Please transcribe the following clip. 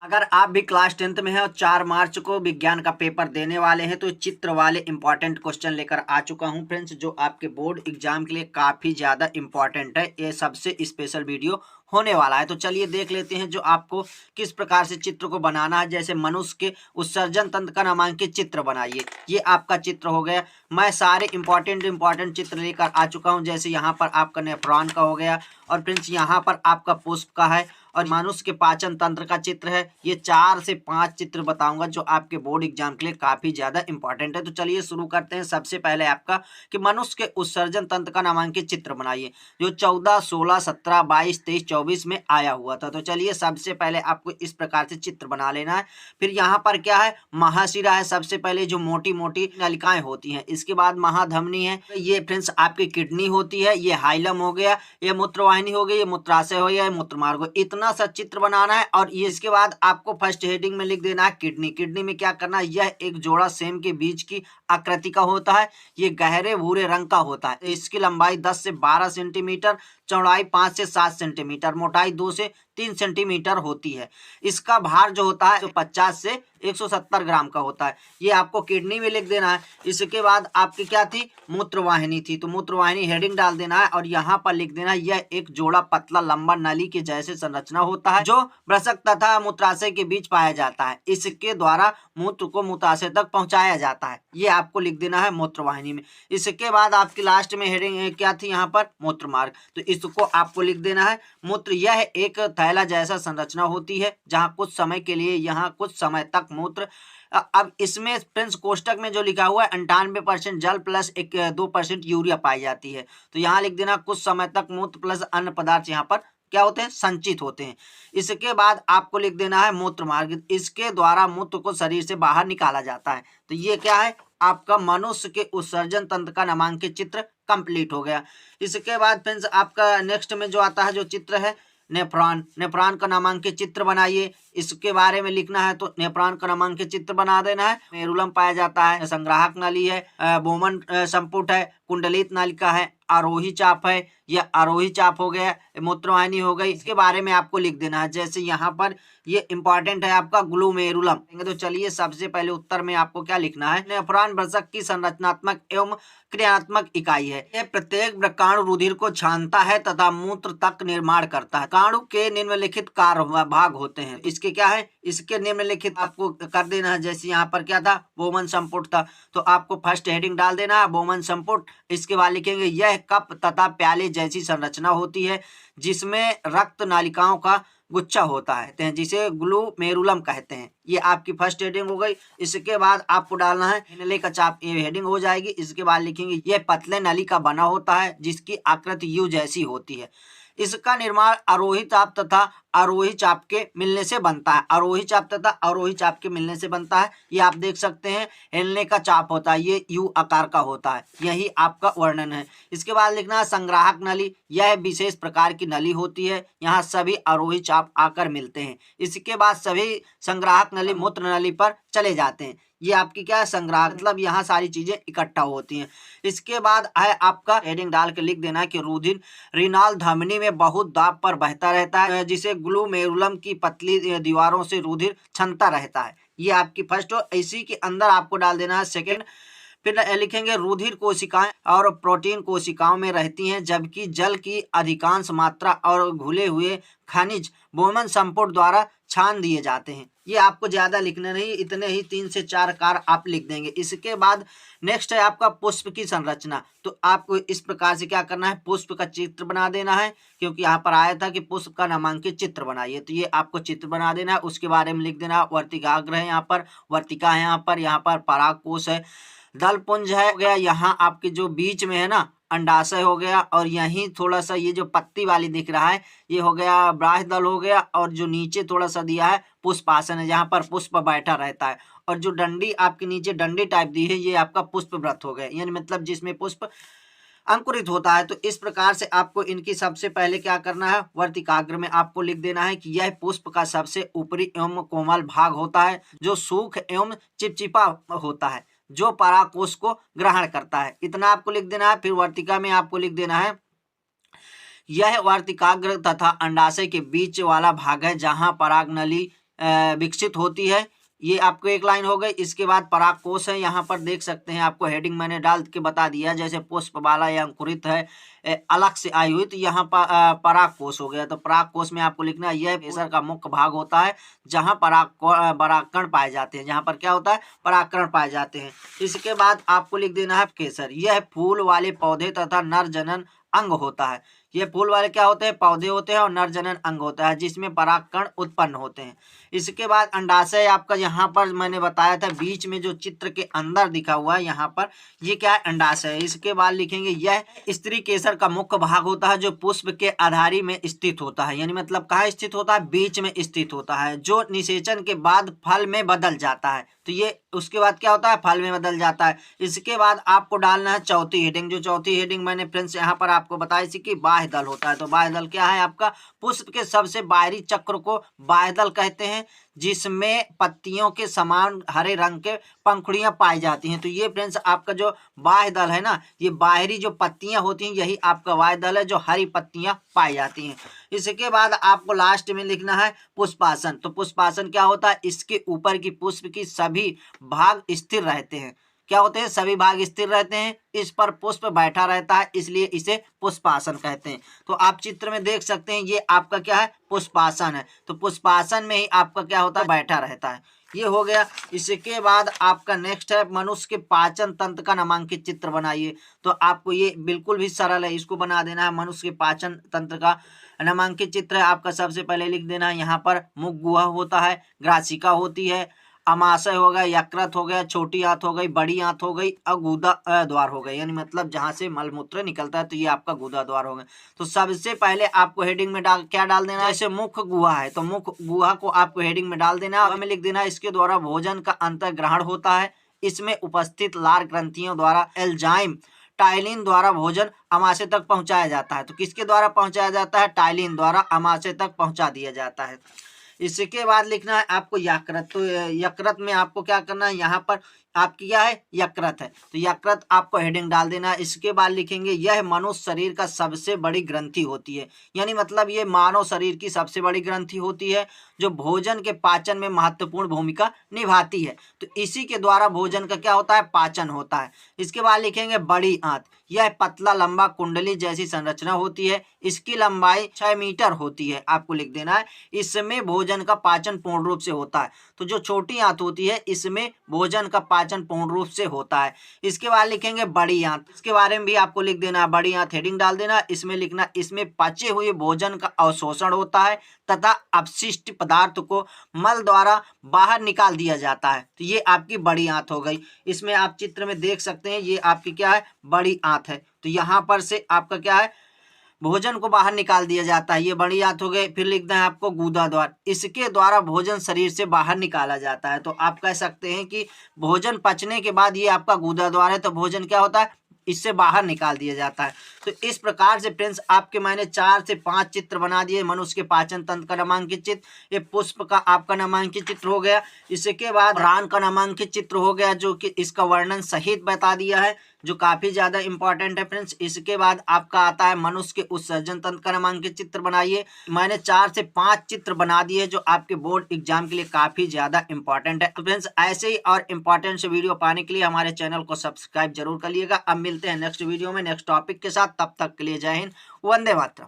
अगर आप भी क्लास 10th में हैं और 4 मार्च को विज्ञान का पेपर देने वाले हैं तो चित्र वाले इंपॉर्टेंट क्वेश्चन लेकर आ चुका हूं फ्रेंड्स, जो आपके बोर्ड एग्जाम के लिए काफ़ी ज़्यादा इंपॉर्टेंट है। ये सबसे स्पेशल वीडियो होने वाला है। तो चलिए देख लेते हैं जो आपको किस प्रकार से चित्र को बनाना है। जैसे मनुष्य के उत्सर्जन तंत्र का नामांकित चित्र बनाइए। ये आपका चित्र हो गया। मैं सारे इंपॉर्टेंट चित्र लेकर आ चुका हूँ। जैसे यहाँ पर आपका नेफ्रॉन का हो गया और फ्रेंड्स यहाँ पर आपका पुष्प का है और मनुष्य के पाचन तंत्र का चित्र है। ये 4 से 5 चित्र बताऊंगा जो आपके बोर्ड एग्जाम के लिए काफी ज्यादा इंपॉर्टेंट है। तो चलिए शुरू करते हैं। सबसे पहले आपका कि मनुष्य के उत्सर्जन तंत्र का नामांकित चित्र बनाइए, जो 14, 16, 17, 22, 23, 24 में आया हुआ था। तो चलिए सबसे पहले आपको इस प्रकार से चित्र बना लेना है। फिर यहाँ पर क्या है, महाशिरा है। सबसे पहले जो मोटी मोटी नलिकाएं होती हैं। इसके बाद महाधमनी है, ये फ्रेंड्स आपकी किडनी होती है। ये हाइलम हो गया, ये मूत्रवाहिनी हो गई, ये मूत्राशय हो गया, ये मूत्रमार्ग हो। इतना सा चित्र बनाना है। और ये इसके बाद आपको फर्स्ट हेडिंग में लिख देना है किडनी। किडनी में क्या करना है, यह एक जोड़ा सेम के बीच की आकृति का होता है। ये गहरे भूरे रंग का होता है। इसकी लंबाई 10 से 12 सेंटीमीटर, चौड़ाई 5 से 7 सेंटीमीटर, मोटाई 2 से 3 सेंटीमीटर होती है। इसका भार जो होता है 50 से 170 ग्राम का होता है। ये आपको किडनी में लिख देना है। इसके बाद आपकी क्या थी, मूत्रवाहिनी थी। तो मूत्रवाहिनी हेडिंग डाल देना है और यहाँ पर लिख देना है यह एक जोड़ा पतला लंबा नली के जैसे संरचना होता है, जो वृषक तथा मूत्राशय के बीच पाया जाता है। इसके द्वारा मूत्र को मूत्राशय तक पहुंचाया जाता है। ये आपको लिख देना है मूत्रवाहिनी में। इसके बाद आपकी लास्ट में हेडिंग क्या थी, यहाँ पर मूत्र मार्ग। तो इसको आपको लिख देना है मूत्र। यह एक थैला जैसा संरचना होती है जहाँ कुछ समय के लिए, यहाँ कुछ समय तक मूत्र। अब इसमें फ्रेंड्स कोष्टक में जो लिखा हुआ है 98% जल प्लस 2% यूरिया पाई जाती है। तो यहाँ लिख देना कुछ समय तक मूत्र प्लस अन्य पदार्थ यहाँ पर क्या होते हैं, संचित होते हैं। इसके बाद आपको लिख देना है मूत्र मार्ग। इसके द्वारा मूत्र को शरीर से बाहर निकाला जाता है। तो ये क्या है, आपका मनुष्य के उत्सर्जन तंत्र का नामांकित चित्र कंप्लीट हो गया। इसके बाद फ्रेंड्स आपका नेक्स्ट में जो आता है जो चित्र है नेफ्रॉन। नेफ्रॉन का नामांकित चित्र बनाइए। इसके बारे में लिखना है। तो नेफ्रॉन का नामांकित चित्र बना देना है। मेरुलम पाया जाता है, संग्राहक नली है, बोमन संपुट है, कुंडलित नलिका है, आरोही चाप है। यह आरोही चाप हो गया, मूत्रवाहिनी हो गई। इसके बारे में आपको लिख देना है। जैसे यहाँ पर ये इंपॉर्टेंट है आपका ग्लूमेरुलम। तो चलिए सबसे पहले उत्तर में आपको क्या लिखना है, नेफ्रॉन वृषक की संरचनात्मक एवं क्रियात्मक इकाई है। यह प्रत्येक व्रकाणु रुधिर को छानता है तथा मूत्र तक निर्माण करता है। काणु के निम्नलिखित कार्य भाग होते हैं। इसके क्या है, इसके निम्नलिखित आपको कर देना है। जैसे यहाँ पर क्या था, बोमन संपुट था। तो आपको फर्स्ट हेडिंग डाल देना है बोमन संपुट। इसके बाद लिखेंगे यह कप तथा प्याले जैसी संरचना होती है जिसमें रक्त नालिकाओं का गुच्छा होता है, जिसे ग्लूमेरुलम कहते हैं। ये आपकी फर्स्ट हेडिंग हो गई। इसके बाद आपको डालना है नली का चाप, ये हेडिंग हो जाएगी। इसके बाद लिखेंगे यह पतले नली का बना होता है जिसकी आकृति यू जैसी होती है। इसका निर्माण आरोही चाप तथा आरोही चाप के मिलने से बनता है। आरोही चाप तथा आरोही चाप के मिलने से बनता है। ये आप देख सकते हैं हिलने का चाप होता है, ये यू आकार का होता है। यही आपका वर्णन है। इसके बाद लिखना है संग्राहक नली। यह विशेष प्रकार की नली होती है, यहाँ सभी आरोही चाप आकर मिलते हैं। इसके बाद सभी संग्राहक नली मूत्र नली पर चले जाते हैं। ये आपकी क्या है, संग्राहक, मतलब यहाँ सारी चीजें इकट्ठा होती हैं। इसके बाद है आपका हेडिंग डाल के लिख देना है कि रुधिर रीनाल धमनी में बहुत दाब पर बहता रहता है, जिसे ग्लूमेरुलम की पतली दीवारों से रुधिर छनता रहता है। ये आपकी फर्स्ट हो। इसी के अंदर आपको डाल देना है सेकेंड। फिर लिखेंगे रुधिर कोशिकाएं और प्रोटीन कोशिकाओं में रहती हैं, जबकि जल की अधिकांश मात्रा और घुले हुए खनिज बोमन संपुट द्वारा छान दिए जाते हैं। ये आपको ज्यादा लिखना नहीं, इतने ही 3 से 4 कार्य आप लिख देंगे। इसके बाद नेक्स्ट है आपका पुष्प की संरचना। तो आपको इस प्रकार से क्या करना है, पुष्प का चित्र बना देना है, क्योंकि यहाँ पर आया था कि पुष्प का नामांकित चित्र बनाइए। तो ये आपको चित्र बना देना है। उसके बारे में लिख देना वर्तिकाग्र है, यहाँ पर वर्तिका है, यहाँ पर परागकोश है, दलपुंज है हो गया। यहाँ आपके जो बीच में है ना अंडाशय हो गया, और यहीं थोड़ा सा ये जो पत्ती वाली दिख रहा है ये हो गया ब्राह्य दल हो गया, और जो नीचे थोड़ा सा दिया है पुष्पासन है, जहाँ पर पुष्प बैठा रहता है, और जो डंडी आपके नीचे डंडी टाइप दी है ये आपका पुष्प व्रत हो गए, यानी मतलब जिसमें पुष्प अंकुरित होता है। तो इस प्रकार से आपको इनकी सबसे पहले क्या करना है, वर्तिकाग्र में आपको लिख देना है कि यह पुष्प का सबसे ऊपरी एवं कोमल भाग होता है, जो सूख एवं चिपचिपा होता है, जो परागकोश को ग्रहण करता है। इतना आपको लिख देना है। फिर वर्तिका में आपको लिख देना है यह वर्तिकाग्र तथा अंडाशय के बीच वाला भाग है, जहां पराग नली विकसित होती है। ये आपको एक लाइन हो गई। इसके बाद परागकोश है, यहाँ पर देख सकते हैं, आपको हेडिंग मैंने डाल के बता दिया, जैसे पुष्पबाला या अंकुरित है अलग से आई हुई, तो यहाँ पर परागकोश हो गया। तो परागकोश में आपको लिखना है यह केसर का मुख्य भाग होता है जहाँ परागकण पाए जाते हैं, जहाँ पर क्या होता है परागकण पाए जाते हैं। इसके बाद आपको लिख देना है केसर, यह फूल वाले पौधे तथा नर जनन अंग होता है। ये फूल वाले क्या होते हैं पौधे होते हैं और नर जनन अंग होता है जिसमें परागकण उत्पन्न होते हैं। इसके बाद अंडाशय आपका यहाँ पर मैंने बताया था बीच में जो चित्र के अंदर दिखा हुआ है यहाँ पर ये क्या है अंडाशय है। इसके बाद लिखेंगे यह स्त्री केसर का मुख्य भाग होता है जो पुष्प के आधारी में स्थित होता है, यानी मतलब कहाँ स्थित होता है बीच में स्थित होता है, जो निषेचन के बाद फल में बदल जाता है। तो ये उसके बाद क्या होता है फल में बदल जाता है। इसके बाद आपको डालना है चौथी हेडिंग, जो चौथी हेडिंग मैंने फ्रेंड्स यहाँ पर आपको बताई थी कि बाह्य दल होता है। तो बाह्य दल क्या है आपका पुष्प के सबसे बाहरी चक्र को बाह्य दल कहते हैं जिसमें पत्तियों के समान हरे रंग के पंखुड़ियां पाई जाती हैं। तो ये फ्रेंड्स आपका जो बाह्य दल है ना, ये बाहरी जो पत्तियां होती हैं यही आपका बाह्य दल है जो हरी पत्तियां पाई जाती हैं। इसके बाद आपको लास्ट में लिखना है पुष्पासन। तो पुष्पासन क्या होता है इसके ऊपर की पुष्प की सभी भाग स्थिर रहते हैं। क्या होते हैं सभी भाग स्थिर रहते हैं, इस पर पुष्प बैठा रहता है इसलिए इसे पुष्पासन कहते हैं। तो आप चित्र में देख सकते हैं ये आपका क्या है पुष्पासन है। तो पुष्पासन में ही आपका क्या होता है बैठा रहता है। ये हो गया। इसके बाद आपका नेक्स्ट है मनुष्य के पाचन तंत्र का नामांकित चित्र बनाइए। तो आपको ये बिल्कुल भी सरल है, इसको बना देना है। मनुष्य के पाचन तंत्र का नामांकित चित्र है आपका सबसे पहले लिख देना है यहाँ पर मुख गुहा होता है, ग्रासिका होती है, अमाशय हो गया, यकृत हो गया, छोटी आंत हो गई, बड़ी आंत हो गई और गुदा द्वार हो गई, यानी मतलब जहां से मलमूत्र निकलता है तो ये आपका गुदा द्वार हो गया। तो सबसे पहले आपको हेडिंग में क्या डाल देना है, जैसे मुख गुहा है तो मुख गुहा को आपको हेडिंग में डाल देना है। हमें लिख देना है इसके द्वारा भोजन का अंतर्ग्रहण होता है, इसमें उपस्थित लार ग्रंथियों द्वारा एंजाइम टाइलिन द्वारा भोजन अमाशय तक पहुंचाया जाता है। तो किसके द्वारा पहुंचाया जाता है टाइलिन द्वारा अमाशय तक पहुंचा दिया जाता है। इसके बाद लिखना है आपको यकृत। तो यकृत में आपको क्या करना है यहाँ पर आपकी क्या है यकृत है तो यकृत आपको हेडिंग डाल देना है। इसके बाद लिखेंगे यह मनुष्य शरीर का सबसे बड़ी ग्रंथि होती है, यानी मतलब ये मानव शरीर की सबसे बड़ी ग्रंथि होती है जो भोजन के पाचन में महत्वपूर्ण भूमिका निभाती है। तो इसी के द्वारा भोजन का क्या होता है पाचन होता है। इसके बाद लिखेंगे बड़ी आंत, यह पतला लंबा कुंडली जैसी संरचना होती है, इसकी लंबाई 6 मीटर होती है, आपको लिख देना है। इसमें भोजन का पाचन पूर्ण रूप से होता है। तो जो छोटी आंत होती है इसमें भोजन का पाचन पूर्ण रूप से होता है। इसके बाद लिखेंगे बड़ी आंत, इसके बारे में भी आपको लिख देना है, बड़ी आंत हेडिंग डाल देना। इसमें लिखना इसमें पचे हुए भोजन का अवशोषण होता है तथा अपशिष्ट पदार्थ को मल द्वारा बाहर निकाल दिया जाता है। तो ये आपकी बड़ी आंत हो गई। इसमें आप चित्र में देख सकते हैं ये आपकी क्या है बड़ी आंत है। तो यहाँ पर से आपका क्या है भोजन को बाहर निकाल दिया जाता है, ये बड़ी आंत हो गई। फिर लिखना है आपको गुदा द्वार, इसके द्वारा भोजन शरीर से बाहर निकाला जाता है। तो आप कह सकते हैं कि भोजन पचने के बाद ये आपका गुदा द्वार है तो भोजन क्या होता है इससे बाहर निकाल दिया जाता है। तो इस प्रकार से फ्रेंड्स आपके मैंने 4 से 5 चित्र बना दिए। मनुष्य के पाचन तंत्र का नामांकित चित्र, ये पुष्प का आपका नामांकित चित्र हो गया। इसके बाद रान का नामांकित चित्र हो गया जो कि इसका वर्णन सहित बता दिया है जो काफी ज्यादा इंपॉर्टेंट है फ्रेंड्स। इसके बाद आपका आता है मनुष्य के उत्सर्जन तंत्र का नामांकित चित्र बनाइए। मैंने 4 से 5 चित्र बना दिए जो आपके बोर्ड एग्जाम के लिए काफी ज्यादा इंपॉर्टेंट है। तो फ्रेंड्स ऐसे ही और इंपॉर्टेंट से वीडियो पाने के लिए हमारे चैनल को सब्सक्राइब जरूर करिएगा। अब मिलते हैं नेक्स्ट वीडियो में नेक्स्ट टॉपिक के साथ, तब तक के लिए जय हिंद, वंदे मातरम।